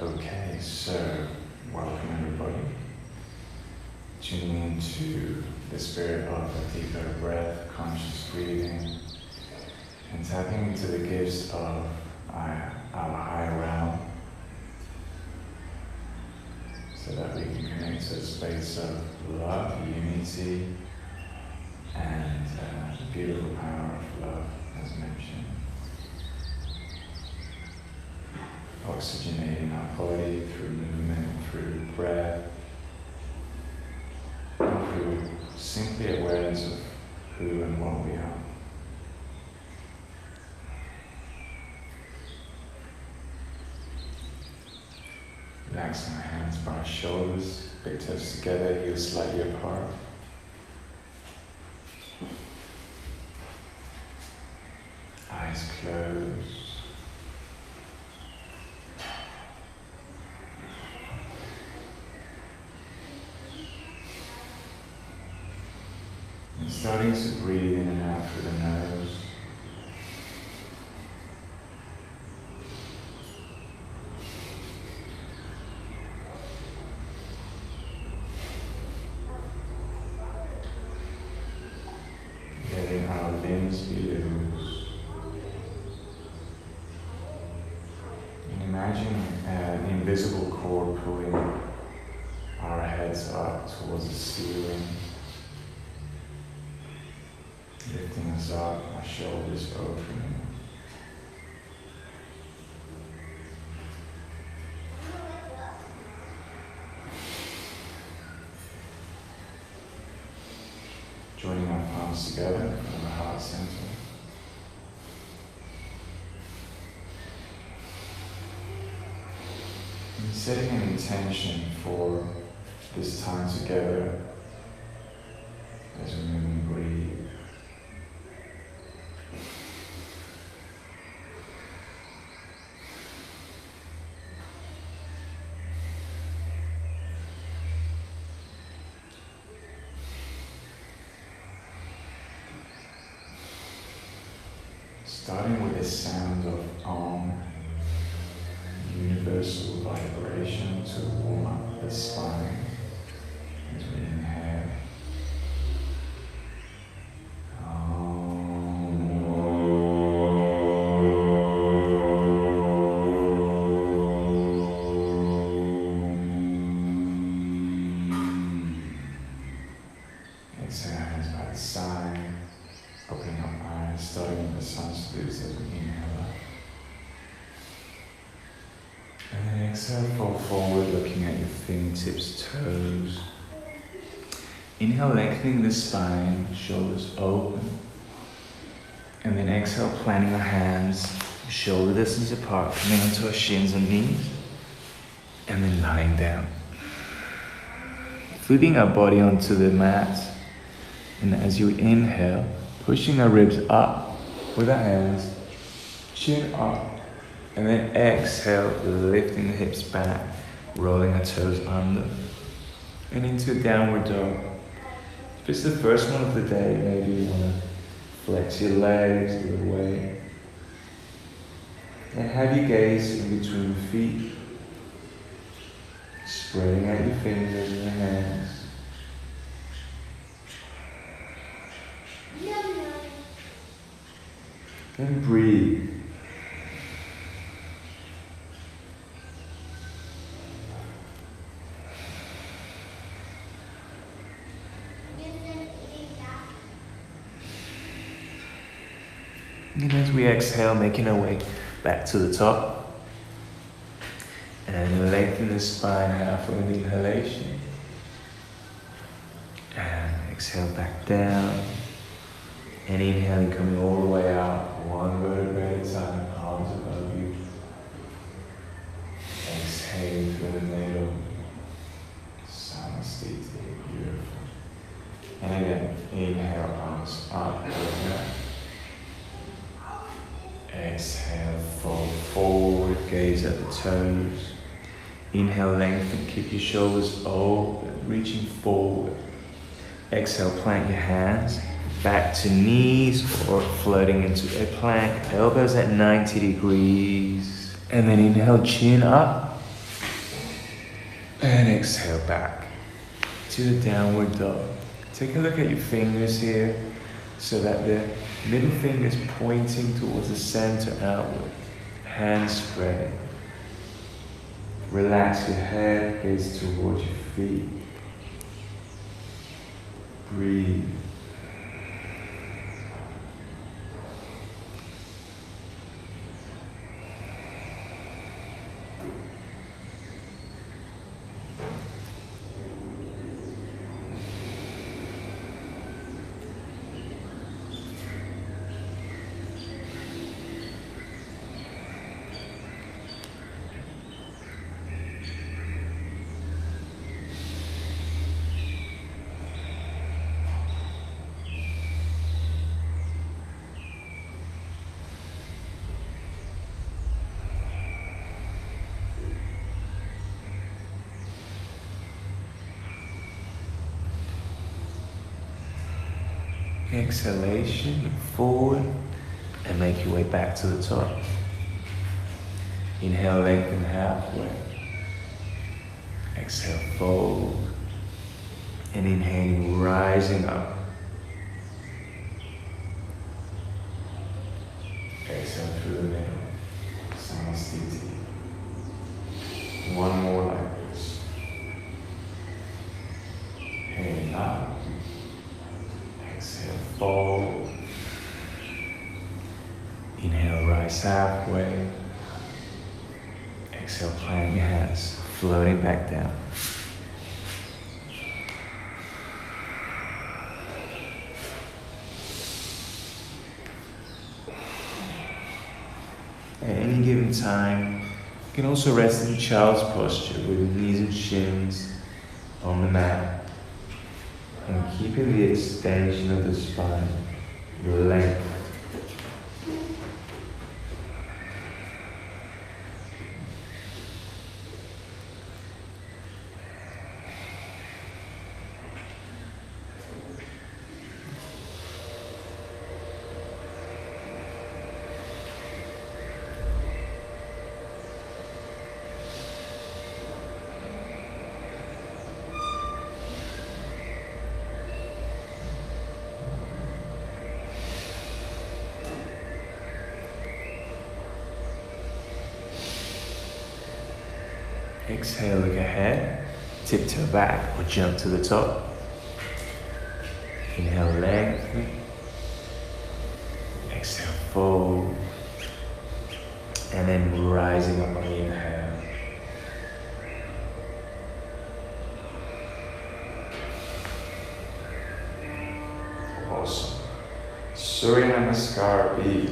Okay, so welcome everybody. Tuning into the spirit of a deeper breath, conscious breathing, and tapping into the gifts of our higher realm so that we can connect to a space of love, unity, and the beautiful power of love, as mentioned. Oxygenating our body through movement, through breath, and through simply awareness of who and what we are. Relaxing our hands by our shoulders, big toes together, heels slightly apart. Eyes closed. And starting to breathe in and out through the nose. Letting our limbs be loose. And imagine an invisible cord pulling our heads up towards the ceiling. Lifting us up, our shoulders opening. Joining our palms together from the heart center. And setting an intention for this time together as we move and breathe. Starting with the sound of Om, universal vibration to warm up the spine as we inhale. Exhale, hands by the side. Opening up eyes, starting with the sun salutes as we inhale up. And then exhale, fold forward, looking at your fingertips, toes. Inhale, lengthening the spine, shoulders open. And then exhale, planting our hands, shoulder distance apart, coming onto our shins and knees. And then lying down. Flipping our body onto the mat. And as you inhale, pushing our ribs up with our hands, chin up, and then exhale, lifting the hips back, rolling our toes under, and into a downward dog. If it's the first one of the day, maybe you want to flex your legs a little way, and have your gaze in between the feet, spreading out your fingers and your hands. And breathe. And as we exhale, making our way back to the top. And lengthen the spine halfway in the inhalation. And exhale back down. And inhaling, coming all the way out, one vertebrae at a time, palms above you. Exhaling through the middle. Samasthiti, beautiful. And again, inhale, palms up, exhale, fold forward, gaze at the toes. Inhale, lengthen, keep your shoulders open, reaching forward. Exhale, plant your hands back to knees or floating into a plank, elbows at 90 degrees. And then inhale, chin up, And exhale back to the downward dog. Take a look at your fingers here so that the middle finger is pointing towards the center outward. Hands spread. Relax your head, gaze towards your feet. Breathe. Exhalation, look forward and make your way back to the top. Inhale, lengthen halfway. Exhale, fold. And inhaling, rising up. Exhale through the middle. Samastiti. One more like this. Inhaling up. Exhale, fold. Inhale, rise halfway. Exhale, plant your hands, floating back down. At any given time, you can also rest in child's posture with your knees and shins on the mat. And keeping the extension of the spine, your length. Exhale, look ahead, tiptoe back or jump to the top. Inhale, lengthen. Exhale, fold. And then rising up on the inhale. Awesome. Surya Namaskar B.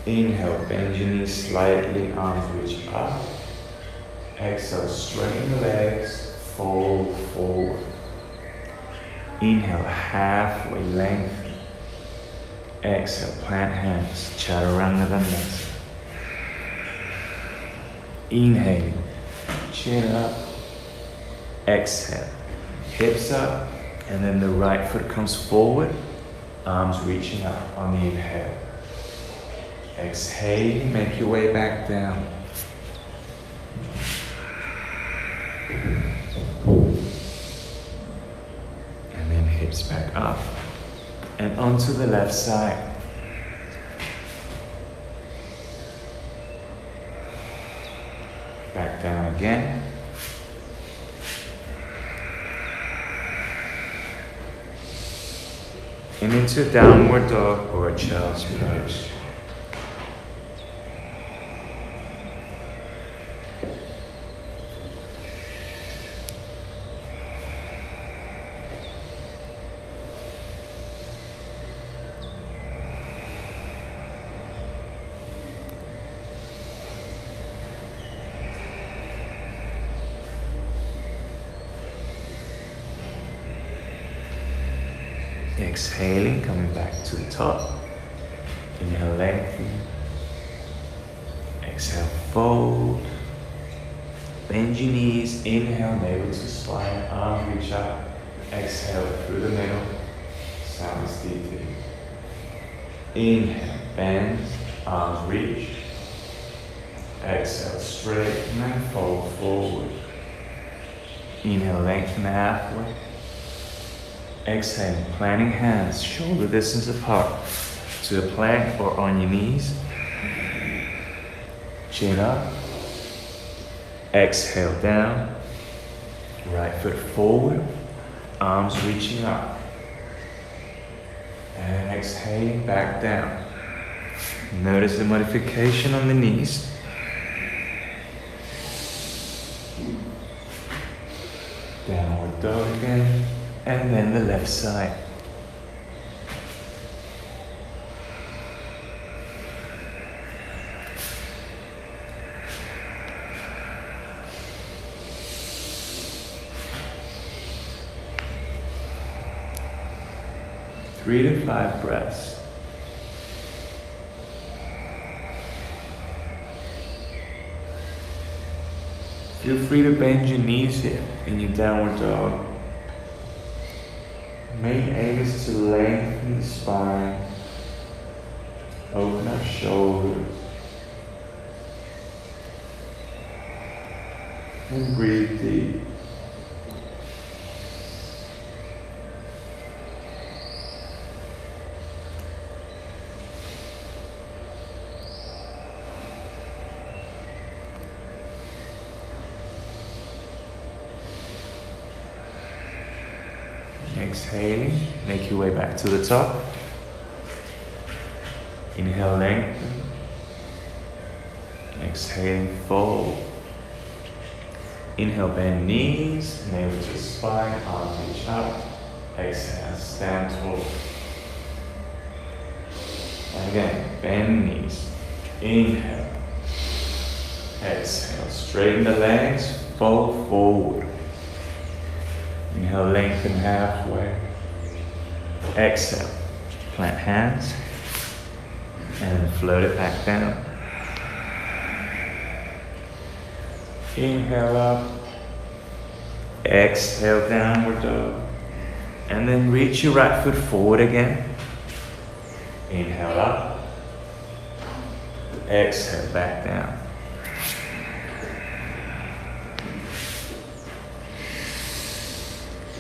Inhale, bend your knees slightly, arms reach up. Exhale, straighten the legs, fold forward. Inhale, halfway lengthen. Exhale, plant hands, Chaturanga Dandasana. Inhale, chin up. Exhale, hips up, and then the right foot comes forward, arms reaching up on the inhale. Exhale, make your way back down. And then hips back up and onto the left side. Back down again. And into downward dog or a child's pose. Exhaling, coming back to the top. Inhale, lengthen. Exhale, fold. Bend your knees. Inhale, navel to spine, arms reach up. Exhale through the middle. Samastiti. Inhale, bend, arms reach. Exhale, straighten and fold forward. Inhale, lengthen halfway. Exhale, planting hands, shoulder distance apart to a plank or on your knees. Chin up. Exhale down. Right foot forward, arms reaching up. And exhaling back down. Notice the modification on the knees. Downward dog again, and then the left side. Three to 5 breaths. Feel free to bend your knees here in your downward dog. Main aim is to lengthen the spine, open up shoulders, and breathe deep. Exhaling, make your way back to the top. Inhale, lengthen. Exhaling, fold. Inhale, bend knees, navel to spine, arms reach up. Exhale, stand tall. And again, bend knees. Inhale. Exhale, straighten the legs, fold forward. Inhale, lengthen halfway. Exhale, plant hands and float it back down. Inhale up. Exhale, downward dog. And then reach your right foot forward again. Inhale up. Exhale, back down.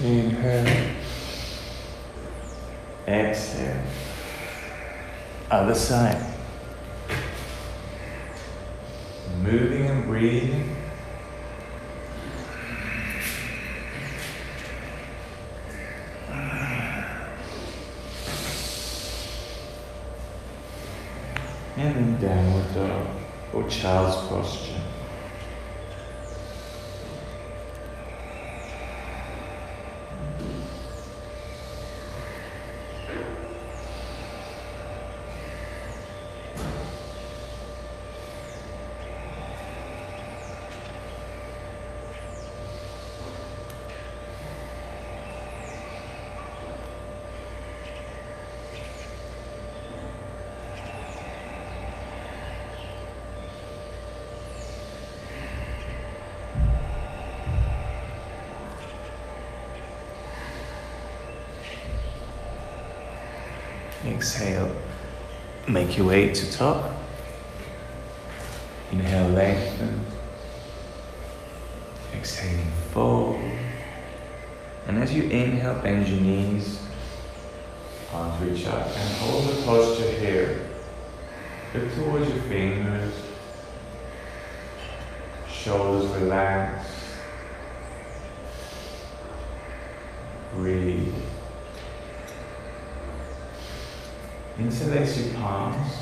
Inhale. Exhale. Other side. Moving and breathing. And then downward dog or child's posture. Exhale, make your way to top. Inhale, lengthen. Exhaling, fold. And as you inhale, bend your knees, arms reach up, and hold the posture here. Look towards your fingers, shoulders relax. Breathe. Interlace your palms,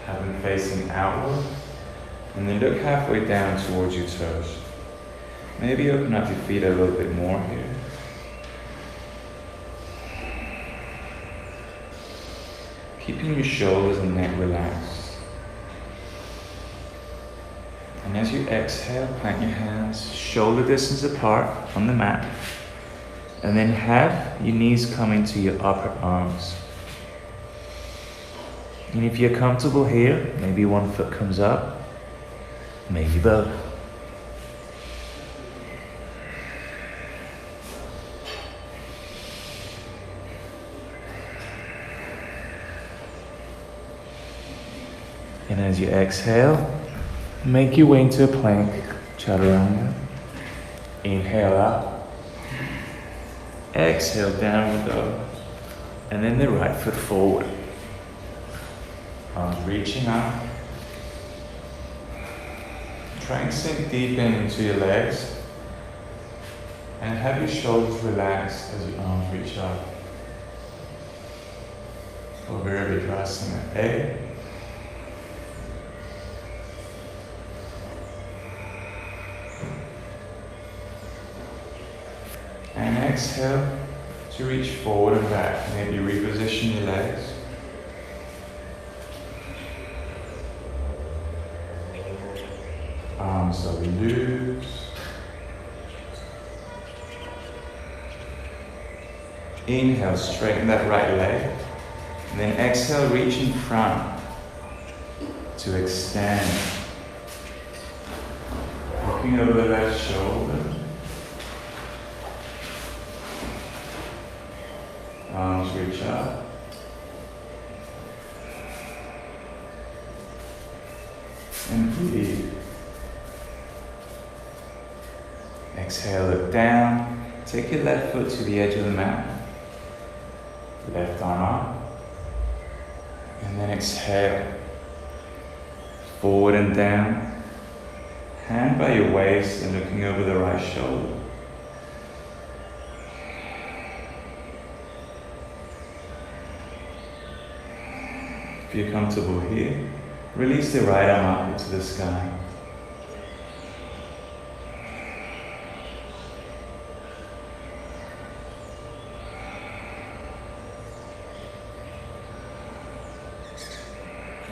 have them facing outward, and then look halfway down towards your toes. Maybe open up your feet a little bit more here. Keeping your shoulders and neck relaxed. And as you exhale, plant your hands shoulder distance apart on the mat, and then have your knees come into your upper arms. And if you're comfortable here, maybe one foot comes up, maybe both. And as you exhale, make your way into a plank, chaturanga. Inhale up. Exhale, downward dog. And then the right foot forward. Arms reaching up. Try and sink deep into your legs. And have your shoulders relaxed as your arms reach up. For Virabhadrasana A. And exhale to reach forward and back. Maybe reposition your legs. Arms are loose. Inhale, straighten that right leg. And then exhale, reach in front to extend. Looking over the left shoulder. Arms reach up. And breathe. Exhale, look down. Take your left foot to the edge of the mat. Left arm up. And then exhale. Forward and down. Hand by your waist and looking over the right shoulder. If you're comfortable here, release the right arm up into the sky.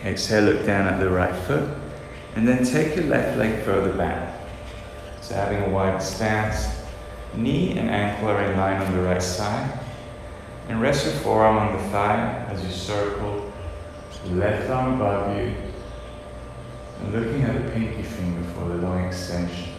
Exhale, look down at the right foot, and then take your left leg further back. So having a wide stance, knee and ankle are in line on the right side, and rest your forearm on the thigh as you circle the left arm above you, and looking at the pinky finger for the long extension.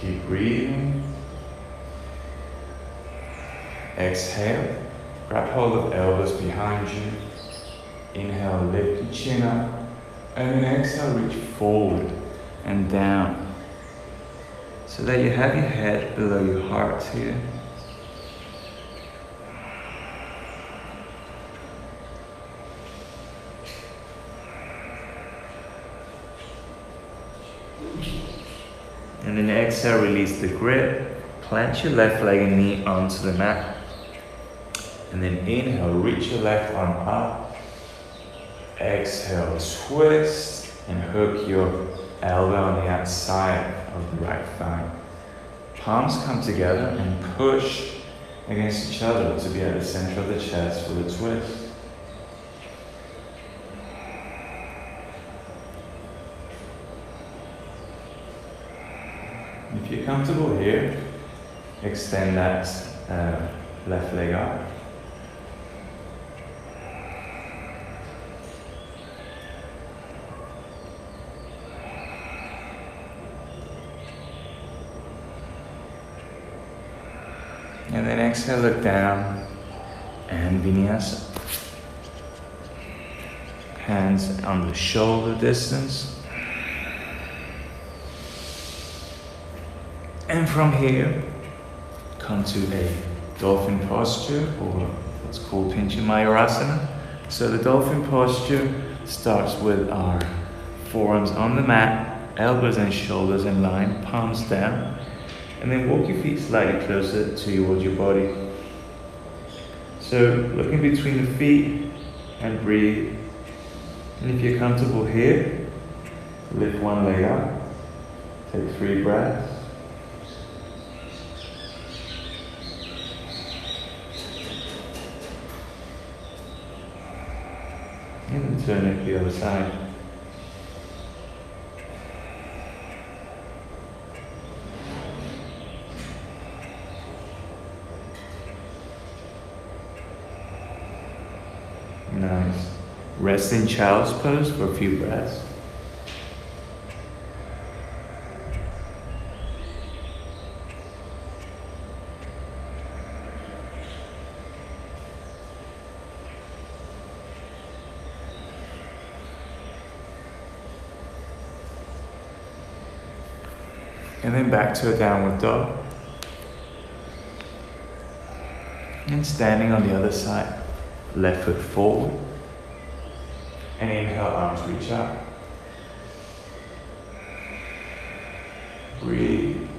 Keep breathing. Exhale. Grab hold of elbows behind you. Inhale, lift your chin up. And then exhale, reach forward and down. So that you have your head below your heart here. And then exhale, release the grip. Plant your left leg and knee onto the mat. And then inhale, reach your left arm up. Exhale, twist and hook your elbow on the outside of the right thigh. Palms come together and push against each other to be at the center of the chest for the twist. If you're comfortable here, extend that left leg up. And then exhale, look down and vinyasa. Hands on the shoulder distance. And from here, come to a dolphin posture, or what's called Pincha Mayurasana. So the dolphin posture starts with our forearms on the mat, elbows and shoulders in line, palms down, and then walk your feet slightly closer towards your body. So looking between the feet and breathe. And if you're comfortable here, lift one leg up, take 3 breaths. And then turn it to the other side. Nice. Rest in child's pose for a few breaths. And then back to a downward dog. And standing on the other side, left foot forward. And inhale, arms reach up. Breathe.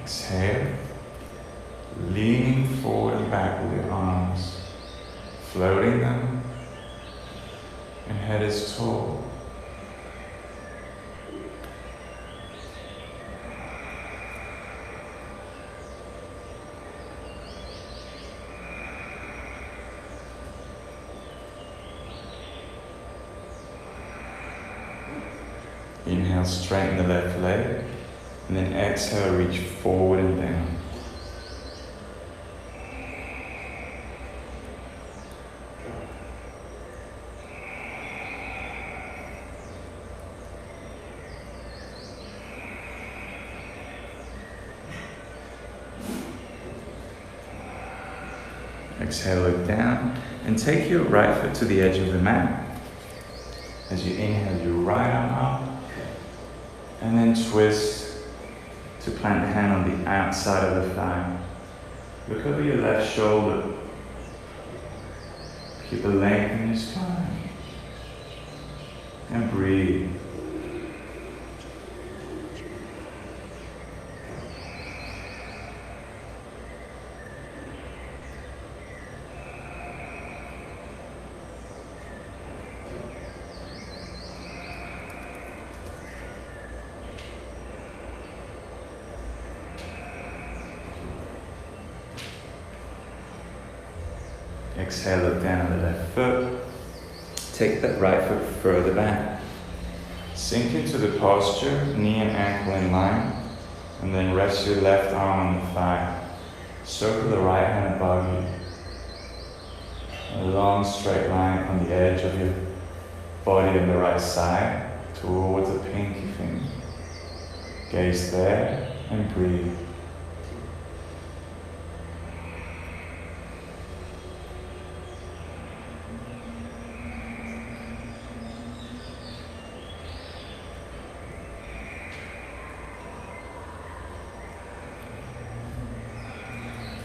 Exhale. Leaning forward and back with your arms, floating them, and head is tall. Inhale, straighten the left leg, and then exhale, reach forward and down. Exhale, look down, and take your right foot to the edge of the mat. As you inhale, your right arm up, and then twist to plant the hand on the outside of the thigh. Look over your left shoulder. Keep a length in your spine. And breathe. Exhale, look down at the left foot. Take that right foot further back. Sink into the posture, knee and ankle in line, and then rest your left arm on the thigh. Circle the right hand above you. A long straight line on the edge of your body on the right side towards the pinky finger. Gaze there and breathe.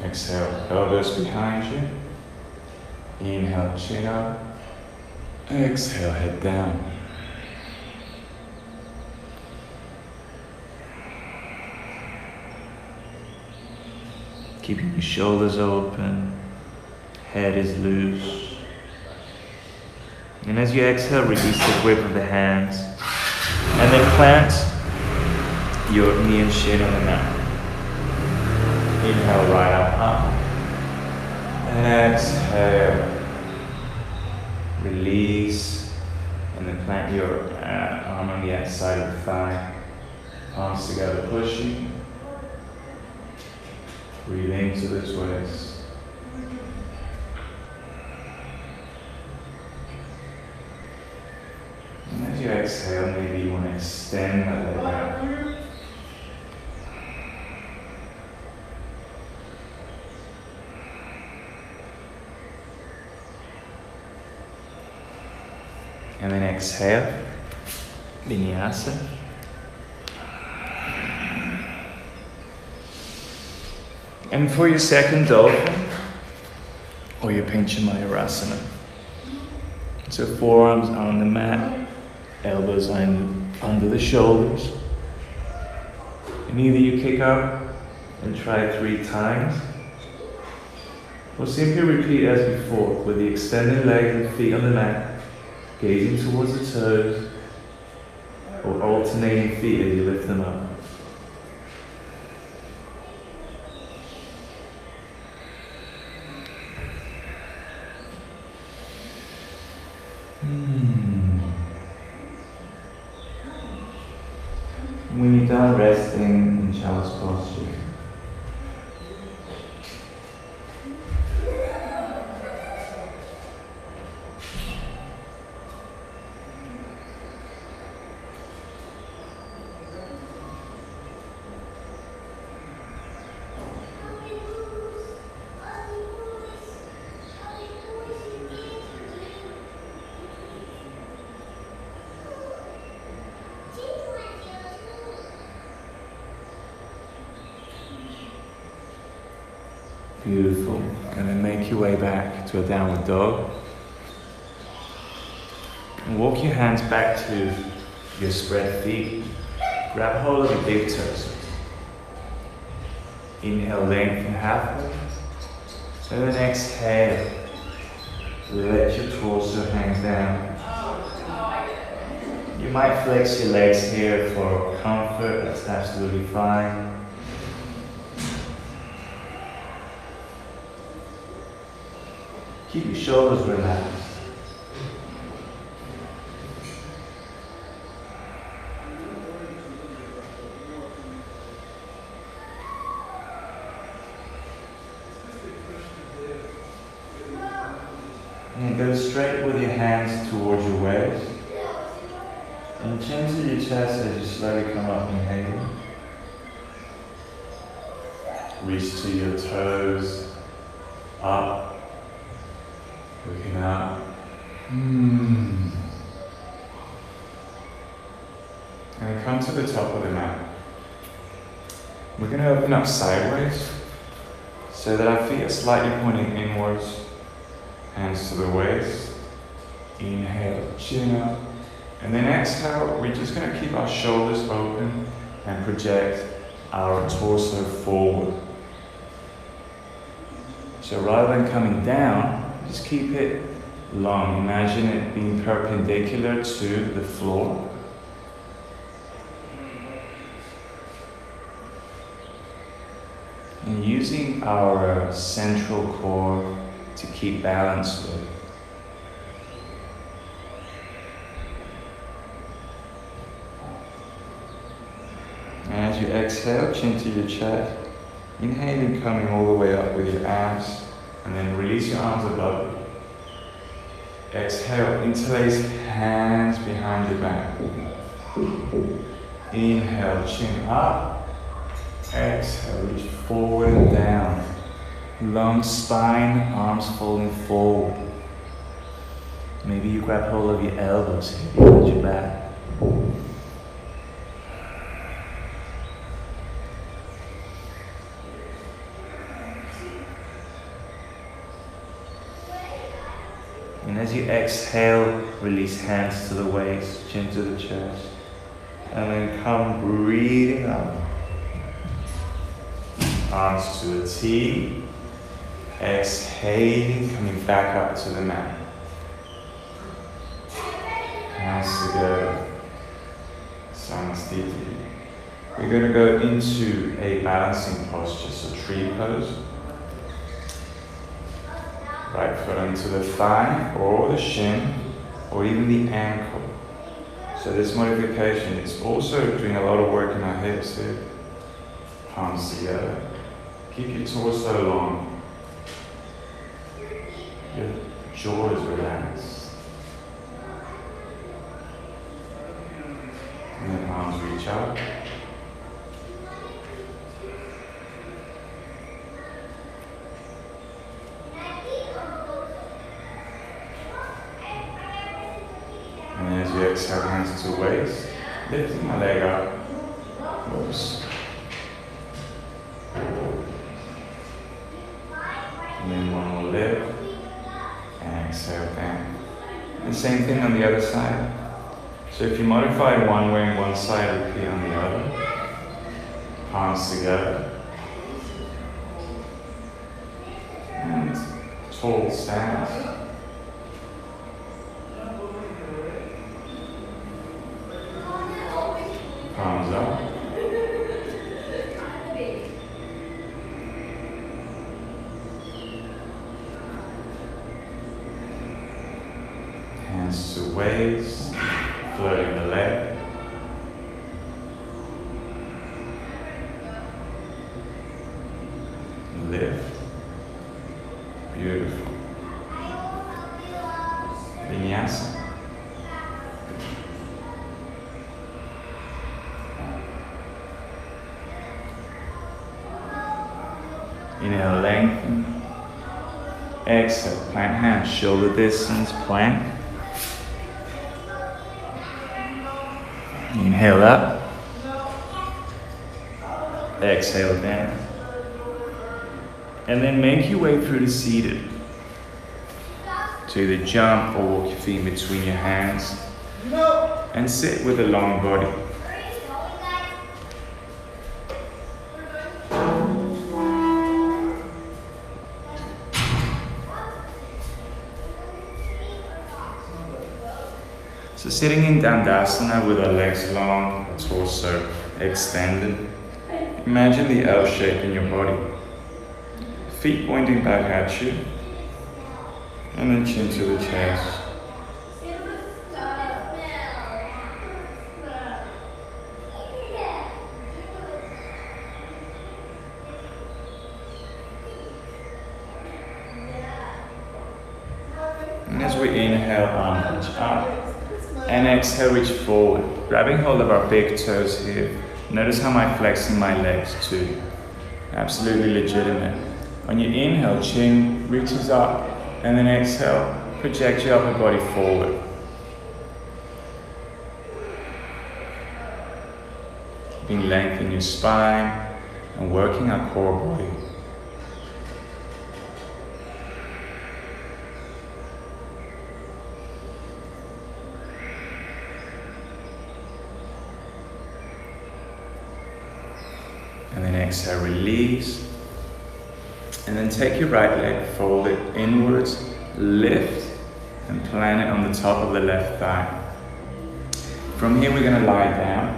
Exhale, elbows behind you. Inhale, chin up. Exhale, head down. Keeping your shoulders open, head is loose. And as you exhale, release the grip of the hands. And then plant your knee and shin on the mat. Inhale, right arm up. And exhale. Release. And then plant your arm on the outside of the thigh. Palms together, pushing. Breathe into the twist. And as you exhale, maybe you want to extend that leg out. And then exhale, Vinyasa. And for your second dolphin, or your Pincha Mayurasana. So forearms on the mat, elbows under the shoulders. And either you kick up and try 3 times, or simply repeat as before, with the extended legs and feet on the mat, gazing towards the toes, or alternating feet as you lift them up. When you're done resting in child's posture, Beautiful. And then make your way back to a downward dog. And walk your hands back to your spread feet. Grab hold of your big toes. Inhale, lengthen halfway. And then exhale. Let your torso hang down. You might flex your legs here for comfort, that's absolutely fine. Keep your shoulders relaxed. And go straight with your hands towards your waist. And chin to your chest as you slowly come up, inhaling. Reach to your toes, up, looking up. And come to the top of the mat. We're going to open up sideways so that our feet are slightly pointing inwards. Hands to the waist. Inhale, chin up. And then exhale, we're just going to keep our shoulders open and project our torso forward. So rather than coming down, just keep it long. Imagine it being perpendicular to the floor. And using our central core to keep balance with. And as you exhale, chin to your chest, inhaling, coming all the way up with your arms, and then release your arms above you. Exhale, interlace hands behind your back. Inhale, chin up. Exhale, reach forward and down. Long spine, arms folding forward. Maybe you grab hold of your elbows here behind your back. And as you exhale, release hands to the waist, chin to the chest. And then come breathing up. Arms to a T. Exhaling, coming back up to the mat. Hands together. Samastiti. We're going to go into a balancing posture, so tree pose. Right foot onto the thigh, or the shin, or even the ankle. So this modification is also doing a lot of work in our hips here. Palms together. Keep your torso long. Your jaw is relaxed. And then arms reach out. And as you exhale, hands to waist, lifting my leg up. Whoops. And then one more lift. And exhale down. And same thing on the other side. So if you modify one way on one side, repeat on the other. Palms together. And tall stance. Palms up. Hands to waist, floating the leg. Lift. Beautiful. Vinyasa. Inhale, lengthen. Exhale, plant hands, shoulder distance, plank. Inhale up. Exhale down. And then make your way through the seated. So either jump or walk your feet in between your hands. And sit with a long body. So sitting in Dandasana with our legs long, our torso extended. Imagine the L shape in your body. Feet pointing back at you. And then chin to the chest. And as we inhale, arm reach up. And exhale, reach forward. Grabbing hold of our big toes here. Notice how I'm flexing my legs too. Absolutely legitimate. On your inhale, chin reaches up. And then exhale, project your upper body forward. Keeping length in your spine and working our core body. And then exhale, release. And then take your right leg, fold it inwards, lift, and plant it on the top of the left thigh. From here, we're going to lie down.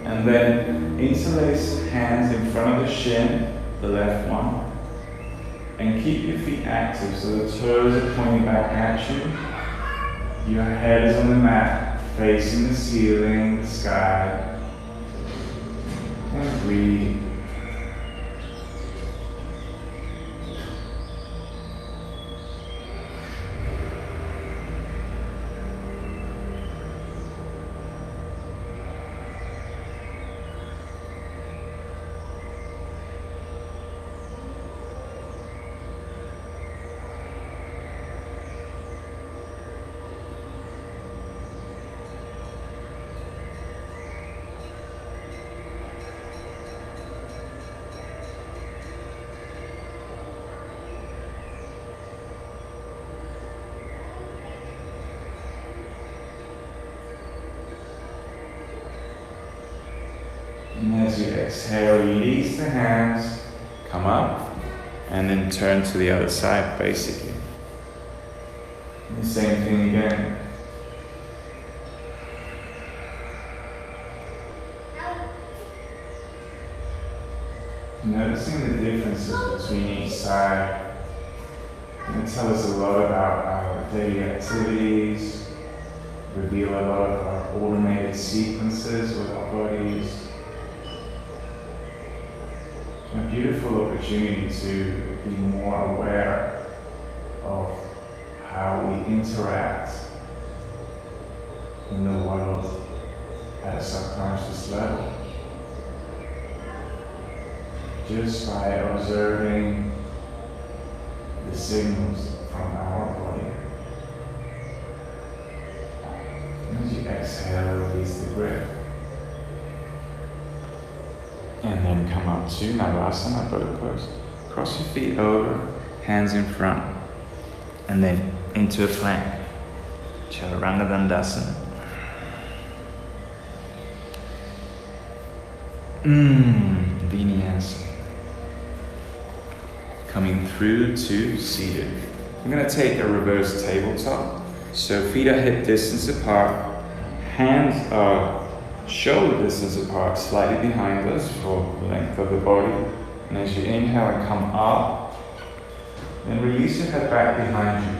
And then interlace hands in front of the shin, the left one. And keep your feet active so the toes are pointing back at you. Your head is on the mat, facing the ceiling, the sky. And breathe. And as you exhale, release the hands, come up, and then turn to the other side, basically. And the same thing again. Noticing the differences between each side can tell us a lot about our daily activities, reveal a lot of our automated sequences with our bodies. A beautiful opportunity to be more aware of how we interact in the world at a subconscious level. Just by observing the signals from our body. As you exhale, release the grip. And then come up to Navasana, boat pose. Cross your feet over, hands in front. And then into a plank. Chaturanga Dandasana. Vinyasa. Coming through to seated. I'm going to take a reverse tabletop. So feet are hip distance apart. Hands are shoulder distance apart, slightly behind us for the length of the body. And as you inhale and come up, then release your head back behind you.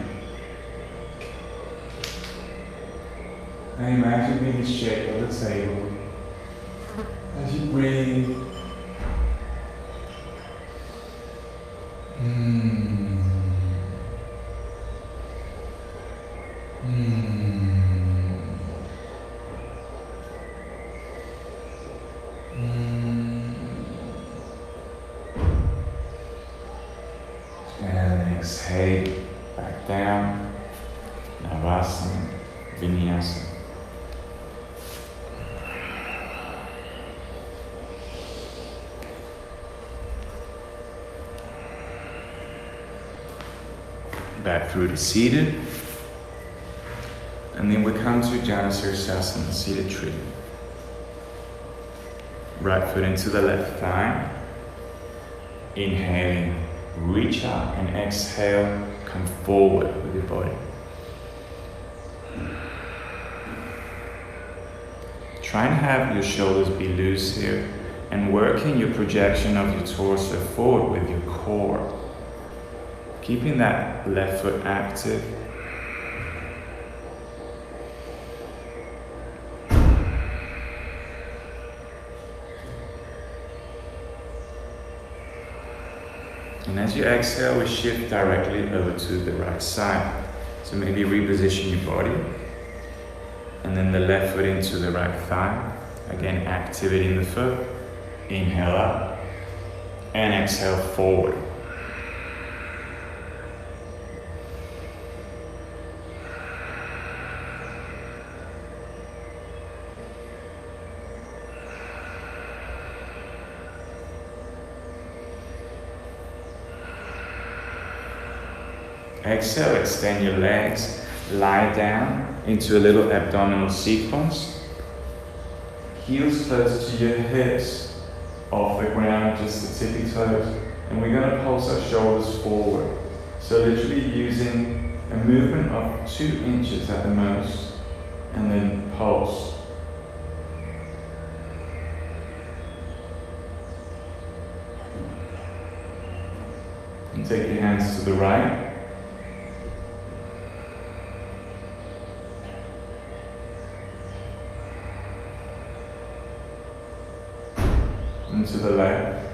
And imagine being the shape of the table. As you breathe, and exhale back down, Navasana, Vinyasa. back through to seated. And then we come to Janu Sirsasana, seated tree. Right foot into the left thigh. Inhaling, reach up, and exhale, come forward with your body. Try and have your shoulders be loose here and working your projection of your torso forward with your core. Keeping that left foot active. And as you exhale, we shift directly over to the right side. So maybe reposition your body. And then the left foot into the right thigh. Again, activity in the foot. Inhale up. And exhale forward. Exhale, extend your legs, lie down into a little abdominal sequence. Heels close to your hips, off the ground, just the tippy toes. And we're going to pulse our shoulders forward. So literally using a movement of 2 inches at the most, and then pulse. And take your hands to the right. And to the left.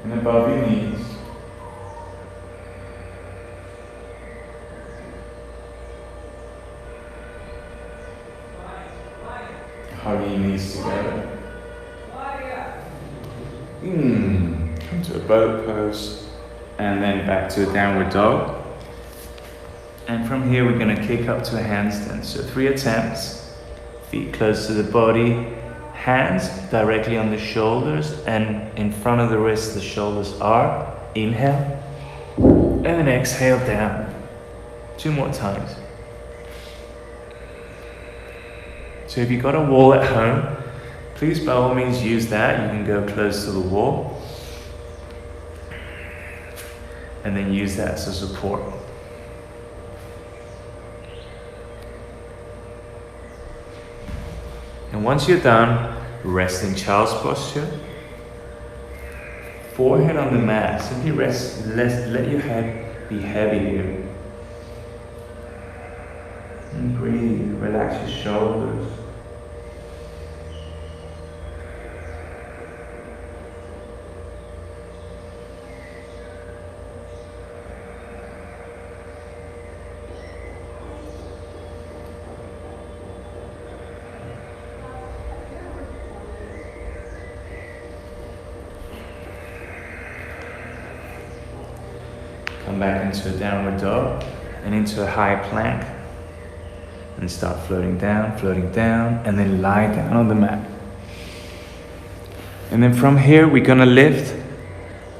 And above your knees. Hugging your knees together. Come to a boat pose. And then back to a downward dog. And from here we're going to kick up to a handstand. So 3 attempts. Feet close to the body. Hands directly on the shoulders and in front of the wrists the shoulders are. Inhale. And then exhale down. 2 more times. So if you've got a wall at home, please by all means use that. You can go close to the wall. And then use that as a support. And once you're done, rest in child's posture. Forehead on the mat. Simply rest, let your head be heavy here. And breathe, relax your shoulders. Come back into a downward dog and into a high plank. And start floating down, and then lie down on the mat. And then from here, we're gonna lift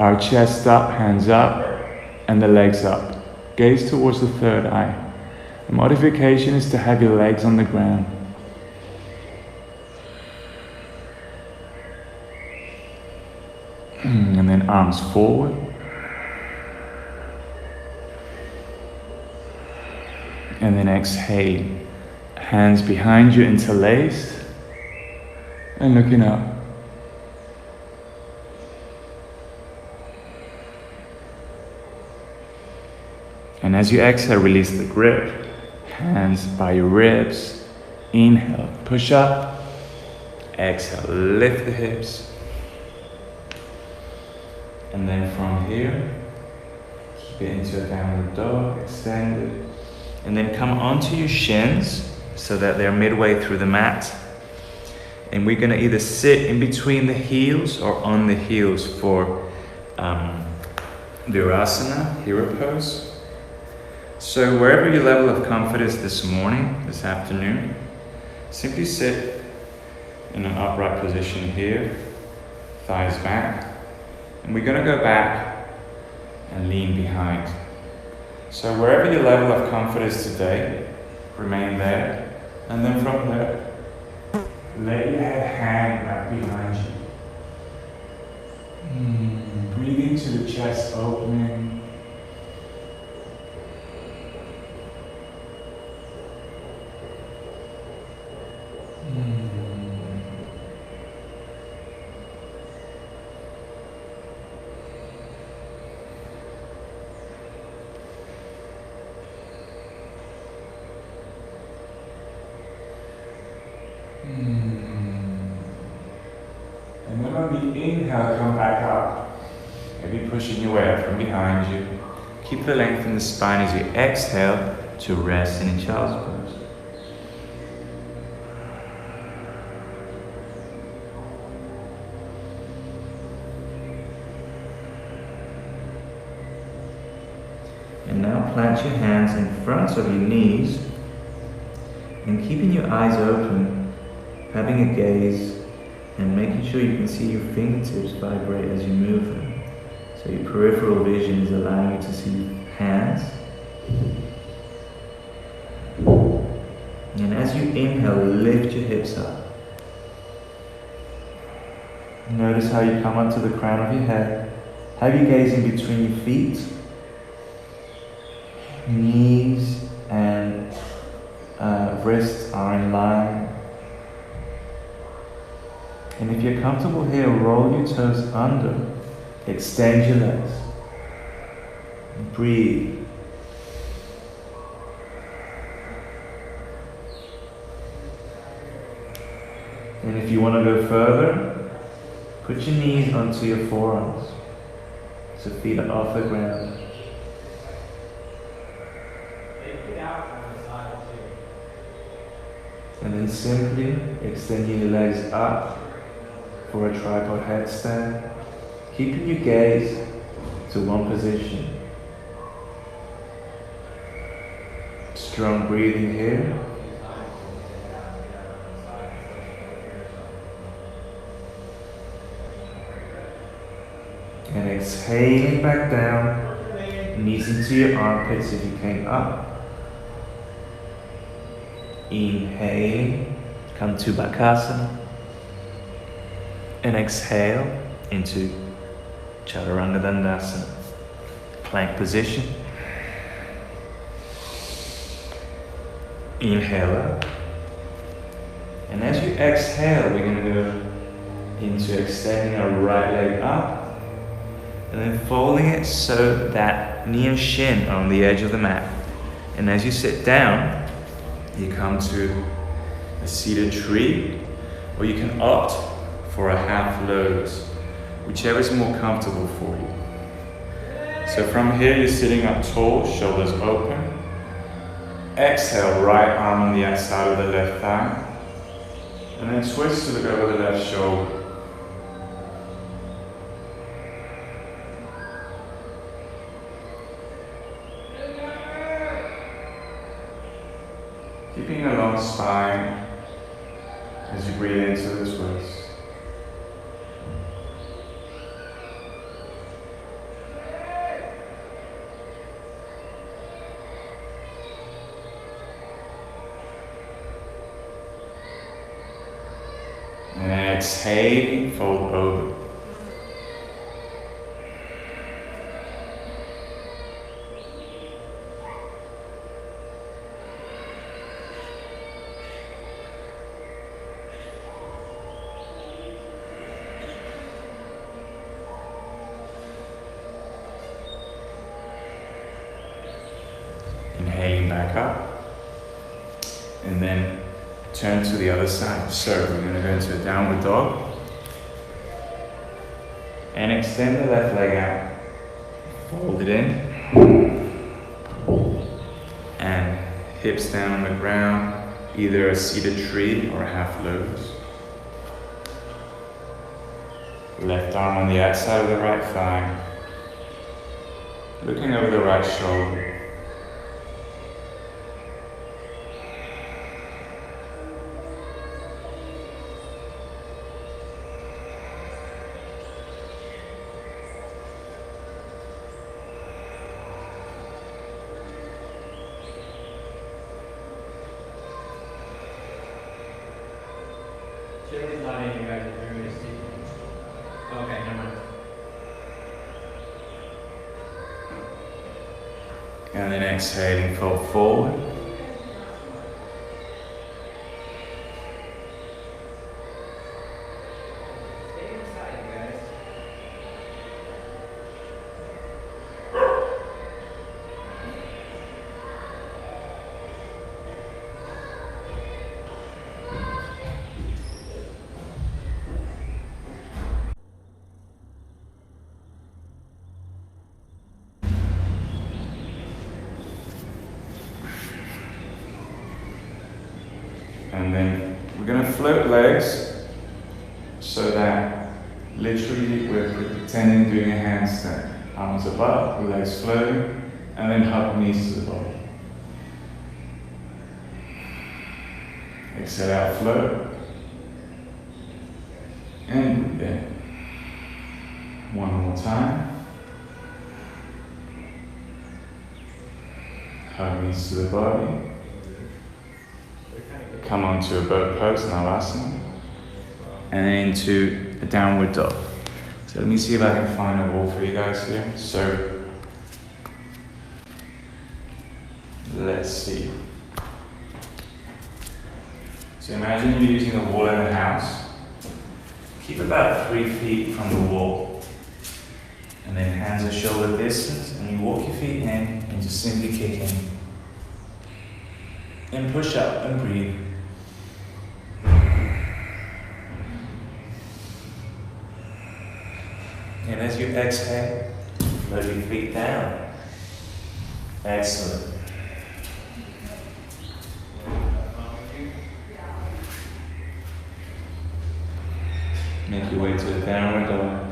our chest up, hands up, and the legs up. Gaze towards the third eye. The modification is to have your legs on the ground. And then arms forward. And then exhale. Hands behind you interlaced. And looking up. And as you exhale, release the grip. Hands by your ribs. Inhale, push up. Exhale, lift the hips. And then from here, keep it into a downward dog, extended. And then come onto your shins so that they're midway through the mat. And we're gonna either sit in between the heels or on the heels for Virasana, hero pose. So wherever your level of comfort is this morning, this afternoon, simply sit in an upright position here, thighs back. And we're going to go back and lean behind. So wherever your level of comfort is today, remain there. And then from there, let your head hang back behind you. Breathe into the chest opening. And then on the inhale, come back up. Maybe pushing your way up from behind you. Keep the length in the spine as you exhale to rest in child's pose. And now plant your hands in front of your knees and keeping your eyes open, having a gaze and making sure you can see your fingertips vibrate as you move them. So your peripheral vision is allowing you to see hands. And as you inhale, lift your hips up. Notice how you come up to the crown of your head. Have your gaze in between your feet. Knees and wrists are in line. And if you're comfortable here, roll your toes under. Extend your legs. Breathe. And if you want to go further, put your knees onto your forearms. So feet are off the ground. And then simply extending your legs up for a tripod headstand, keeping your gaze to one position. Strong breathing here. And exhaling back down, knees into your armpits if you came up. Inhaling, come to Bakasana. And exhale into Chaturanga Dandasana. Plank position. Inhale up. And as you exhale, we're going to go into extending our right leg up. And then folding it so that knee and shin are on the edge of the mat. And as you sit down, you come to a seated tree, or you can opt for a half lotus, whichever is more comfortable for you. So from here, you're sitting up tall, shoulders open. Exhale, right arm on the outside of the left thigh. And then twist to look over the left shoulder. Keeping a long spine as you breathe into the twist. And then exhale, fold over. Inhaling back up, and then turn to the other side. So we're going to go into a downward dog, and extend the left leg out, fold it in, and hips down on the ground, either a seated tree or a half lotus. Left arm on the outside of the right thigh, looking over the right shoulder. Billy's not in, you guys. They're going to see. Okay, never mind. And then exhaling, fold forward. Stay inside, you guys. And then we're going to float legs so that literally we're pretending doing a handstand. Arms above, legs floating, and then hug knees to the body. Exhale out, float. And breathe in. One more time. Hug knees to the body. Come onto a boat pose, Navasana, and then into a downward dog. So let me see if I can find a wall for you guys here. So let's see. So imagine you're using a wall in a house. Keep about 3 feet from the wall. And then hands are shoulder distance, and you walk your feet in and just simply kick in. And push up and breathe. And as you exhale, let your feet down. Excellent. Make your way to a downward dog,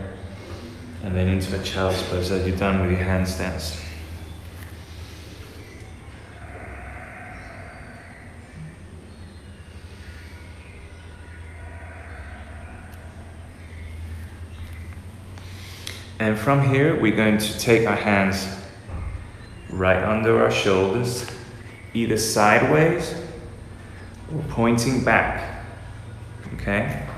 and then into a child's pose as you're done with your handstands. And from here, we're going to take our hands right under our shoulders, either sideways or pointing back, okay?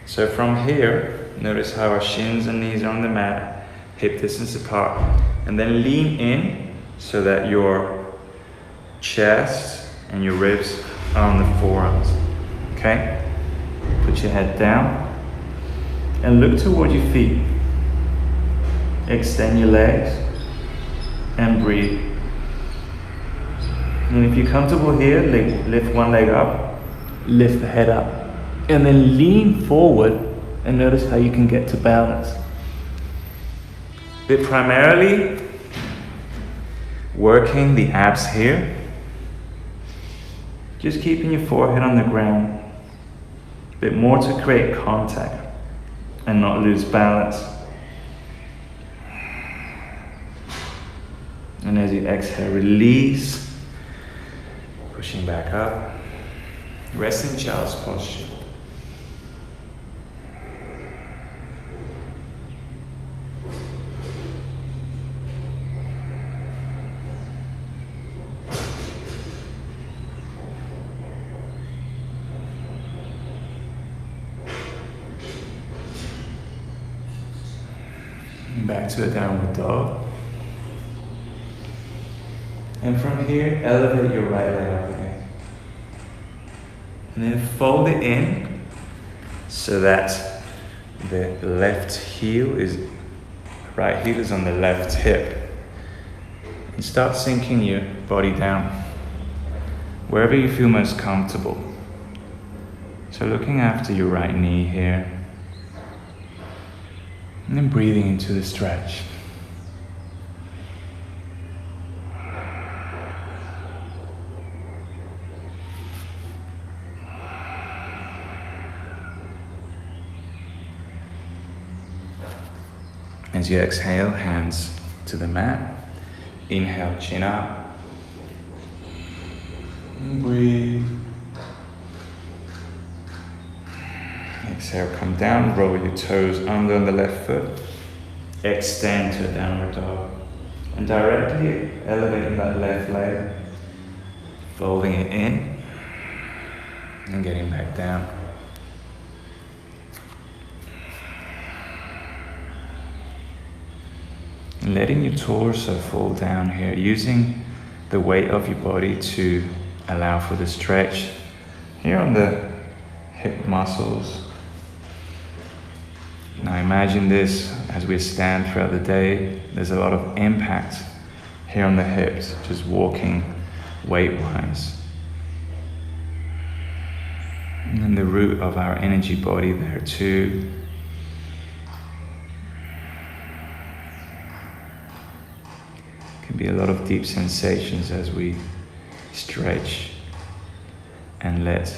So from here, notice how our shins and knees are on the mat, hip distance apart, and then lean in so that your chest and your ribs are on the forearms, okay? Put your head down and look toward your feet. Extend your legs and breathe. And if you're comfortable here, lift one leg up, lift the head up, and then lean forward and notice how you can get to balance. But primarily working the abs here, just keeping your forehead on the ground, a bit more to create contact and not lose balance. And as you exhale, release, pushing back up, resting child's posture. Back to a downward dog. And from here, elevate your right leg up again. And then fold it in so that the left heel is, right heel is on the left hip. And start sinking your body down wherever you feel most comfortable. So looking after your right knee here. And then breathing into the stretch. As you exhale, hands to the mat. Inhale, chin up. And breathe. Exhale, come down, roll your toes under on the left foot. Extend to a downward dog. And directly elevating that left leg. Folding it in. And getting back down. letting your torso fall down here, using the weight of your body to allow for the stretch here on the hip muscles. Now imagine this as we stand throughout the day, there's a lot of impact here on the hips, just walking weight-wise. And then the root of our energy body there too. Can be a lot of deep sensations as we stretch and let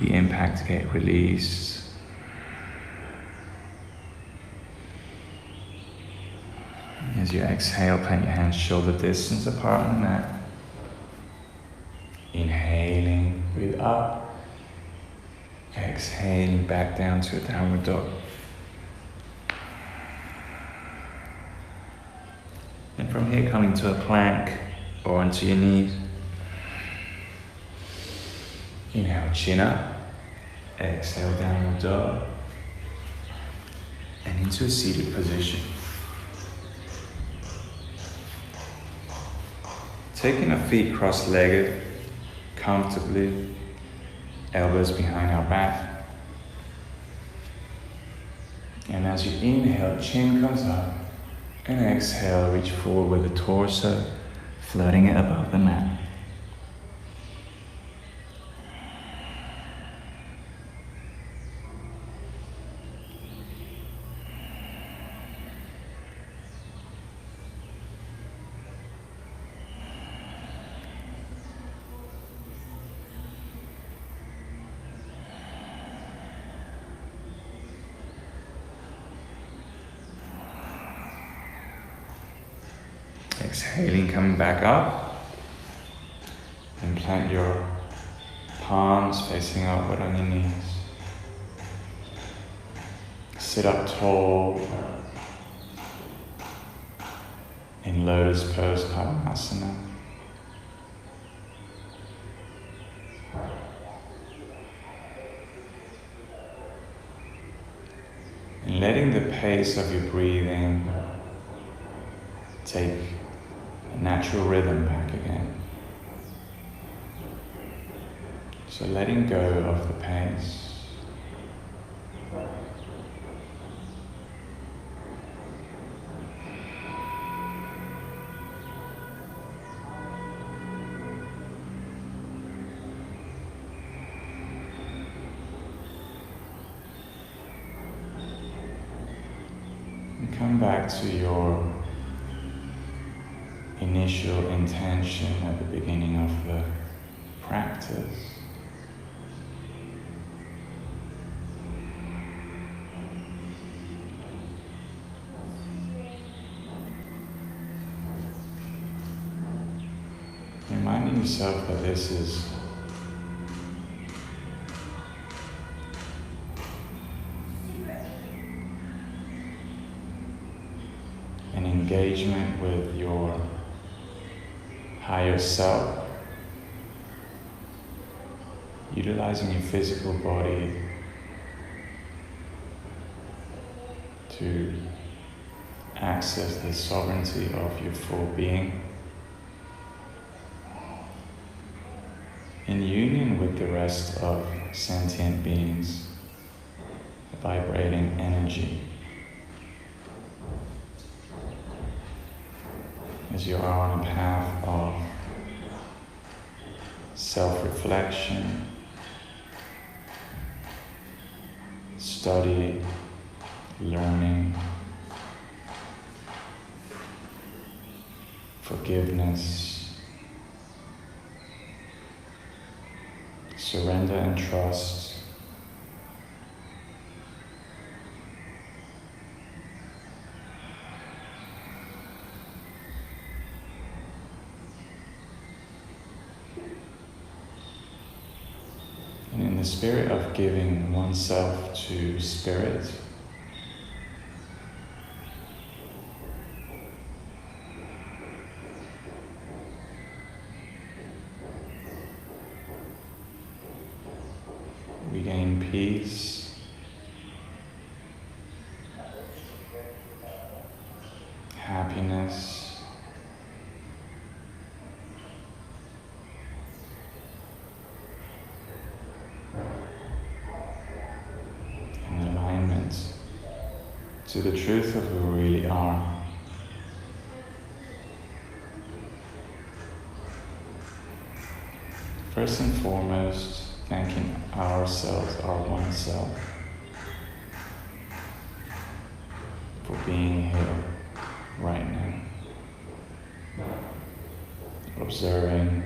the impact get released. As you exhale, plant your hands shoulder distance apart on the mat. Inhaling, breathe up. Exhaling back down to a downward dog. And from here, coming to a plank or onto your knees. Inhale, chin up. Exhale, downward dog. And into a seated position. Taking our feet cross-legged, comfortably, elbows behind our back. And as you inhale, chin comes up, and exhale, reach forward with the torso, floating it above the mat. Exhaling, coming back up, and plant your palms facing outward on your knees. Sit up tall in lotus pose, Padmasana. And letting the pace of your breathing take a natural rhythm back again. So letting go of the pace. And come back to your initial intention at the beginning of the practice. Reminding yourself that this is an engagement with your higher self, utilizing your physical body to access the sovereignty of your full being in union with the rest of sentient beings, vibrating energy. As you are on a path of self-reflection, study, learning, forgiveness, surrender and trust. And in the spirit of giving oneself to spirit, we gain peace, to the truth of who we really are. First and foremost, thanking ourselves, our one self, for being here right now. Observing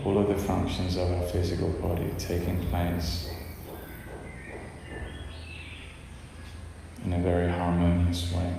all of the functions of our physical body taking place in a very harmonious way.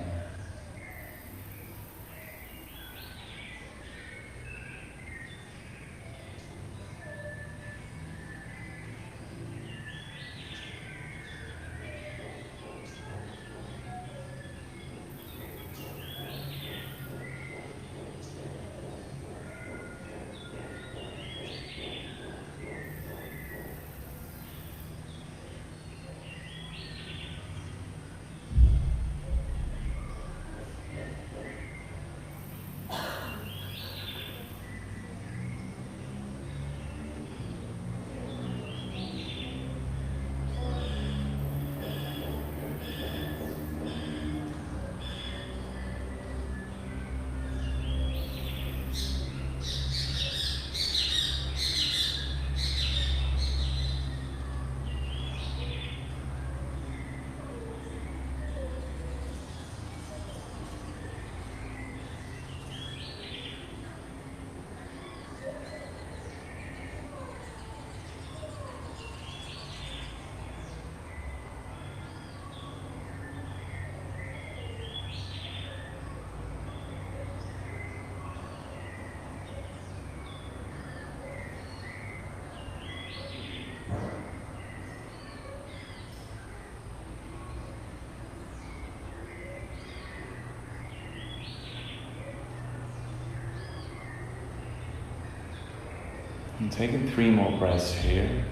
And taking 3 more breaths here.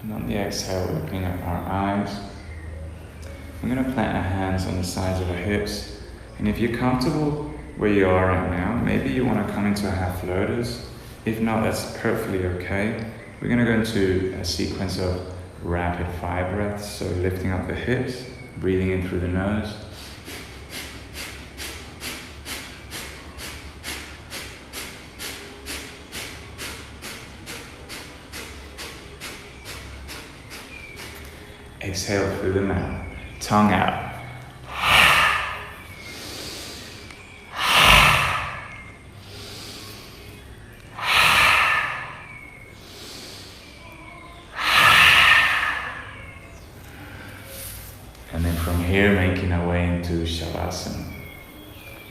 And on the exhale, opening up our eyes. We're going to plant our hands on the sides of our hips. And if you're comfortable where you are right now, maybe you want to come into a half lotus. If not, that's perfectly okay. We're going to go into a sequence of rapid fire breaths. So lifting up the hips, breathing in through the nose. Exhale through the mouth, tongue out. And then from here, making our way into Shavasana.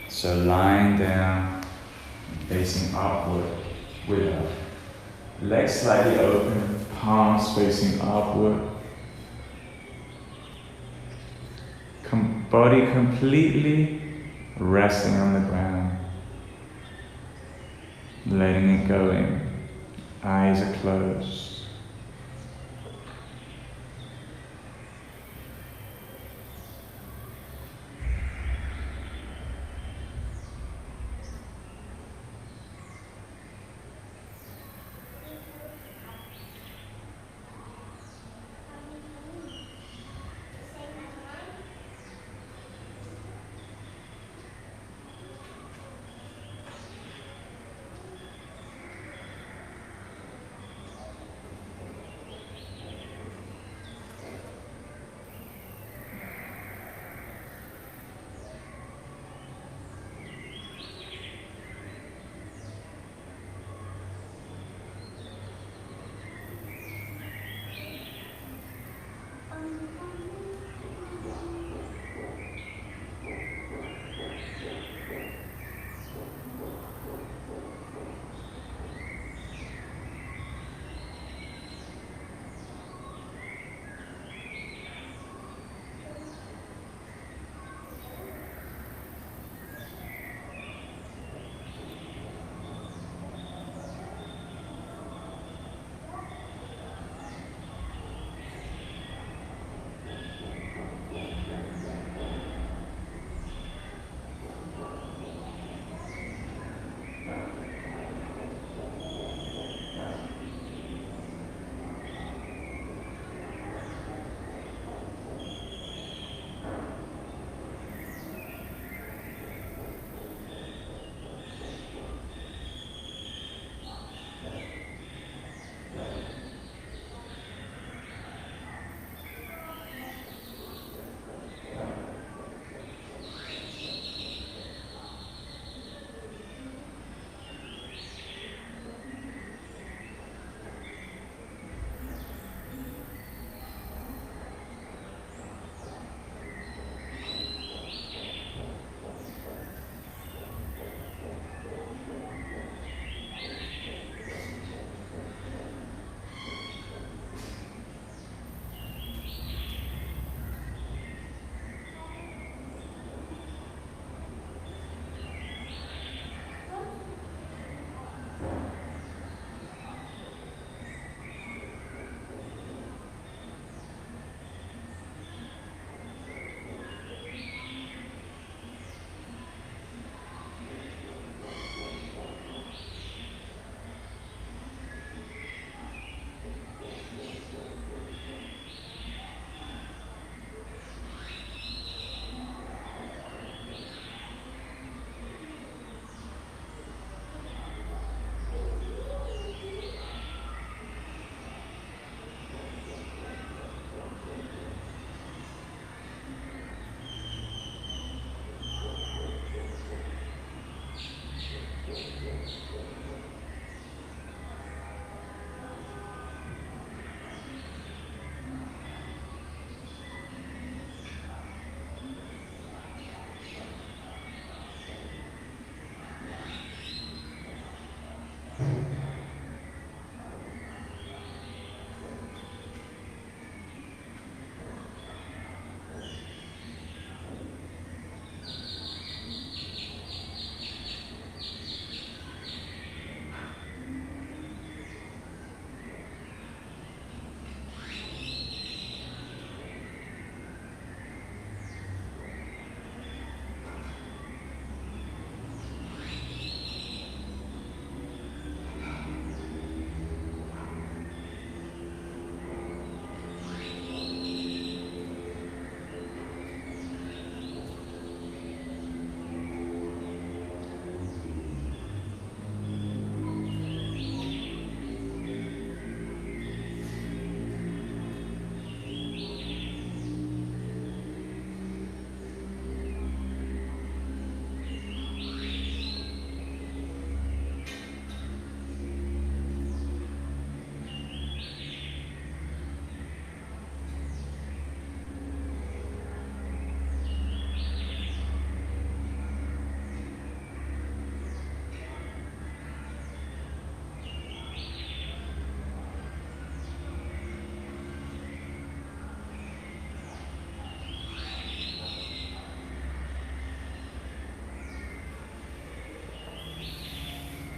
So lying down, facing upward with our legs slightly open, palms facing upward. Body completely resting on the ground, letting it go in. Eyes are closed.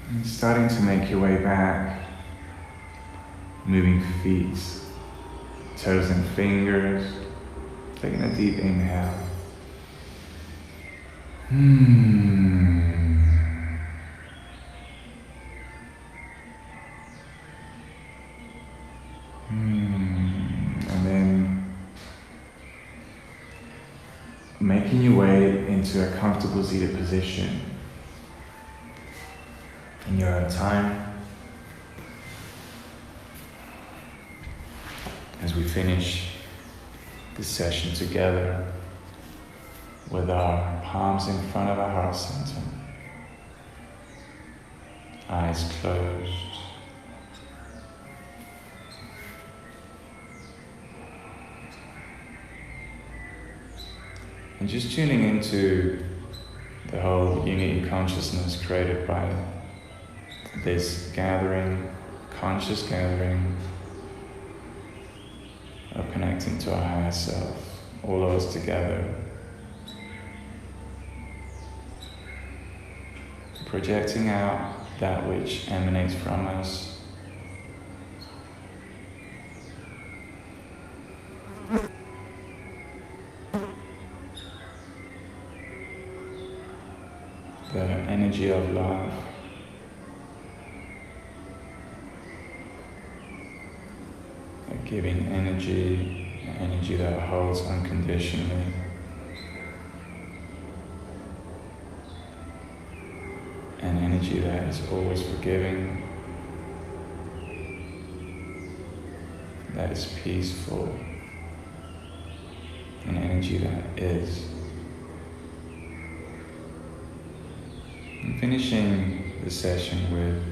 And starting to make your way back, moving feet, toes and fingers, taking a deep inhale. And then making your way into a comfortable seated position in your own time. As we finish this session together with our palms in front of our heart center, eyes closed. And just tuning into the whole unity consciousness created by this gathering, conscious gathering of connecting to our higher self, all of us together, projecting out that which emanates from us, the energy of love, a giving energy, an energy that holds unconditionally, an energy that is always forgiving, that is peaceful, an energy that is. And finishing the session with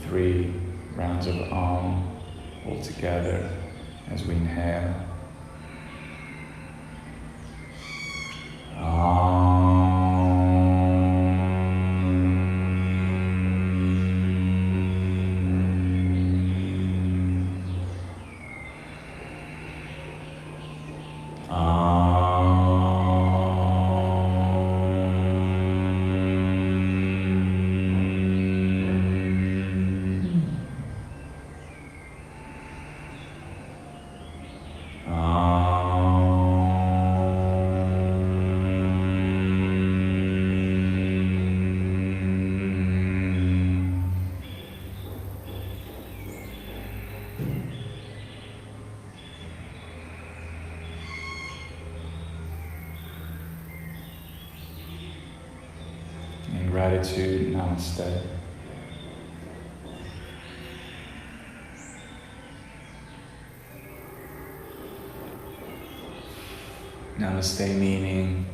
3 rounds of Om all together as we inhale. In gratitude, namaste. Namaste meaning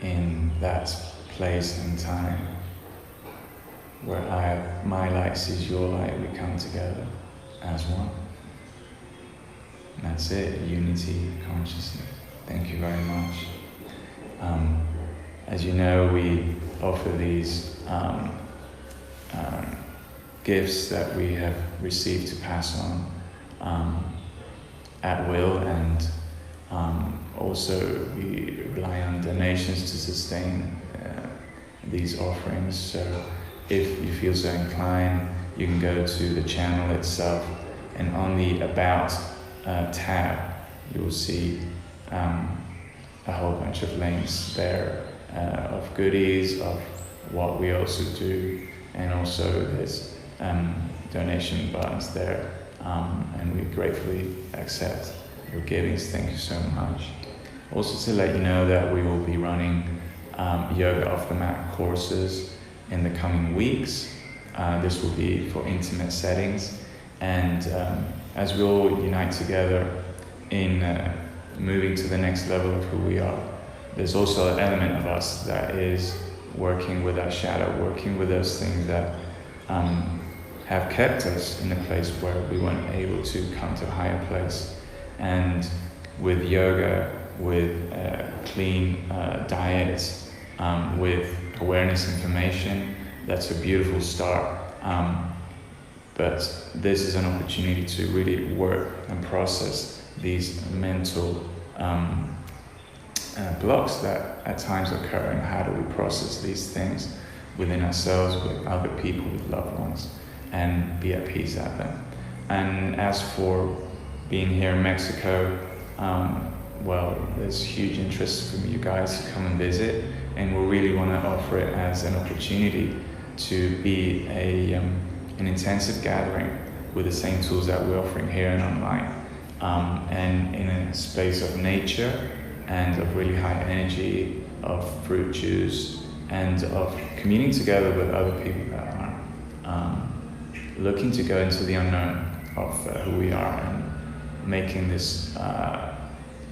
in that place and time where my light sees your light, we come together as one. And that's it, unity, consciousness. Thank you very much. As you know, we offer these gifts that we have received to pass on at will, and also we rely on donations to sustain these offerings. So if you feel so inclined, you can go to the channel itself, and on the About tab, you will see a whole bunch of links there of goodies, of what we also do, and also there's donation buttons there, and we gratefully accept your givings. Thank you so much. Also to let you know that we will be running yoga off the mat courses in the coming weeks. This will be for intimate settings, and as we all unite together in moving to the next level of who we are, there's also an element of us that is working with our shadow, working with those things that have kept us in a place where we weren't able to come to a higher place. And with yoga, with clean diets, with awareness information, that's a beautiful start. But this is an opportunity to really work and process these mental blocks that at times occur, and how do we process these things within ourselves, with other people, with loved ones, and be at peace at them. And as for being here in Mexico, well, there's huge interest from you guys to come and visit, and we really want to offer it as an opportunity to be an intensive gathering with the same tools that we're offering here and online, and in a space of nature and of really high energy, of fruit juice, and of communing together with other people that are looking to go into the unknown of who we are, and making this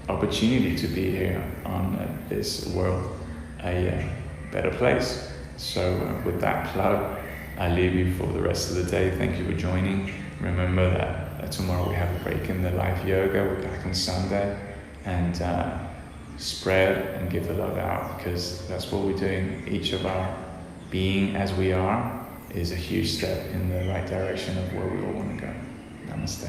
opportunity to be here on this world a better place. So with that plug, I leave you for the rest of the day. Thank you for joining. Remember that tomorrow we have a break in the live yoga. We're back on Sunday, and spread and give the love out, because that's what we're doing. Each of our being as we are is a huge step in the right direction of where we all want to go. Namaste.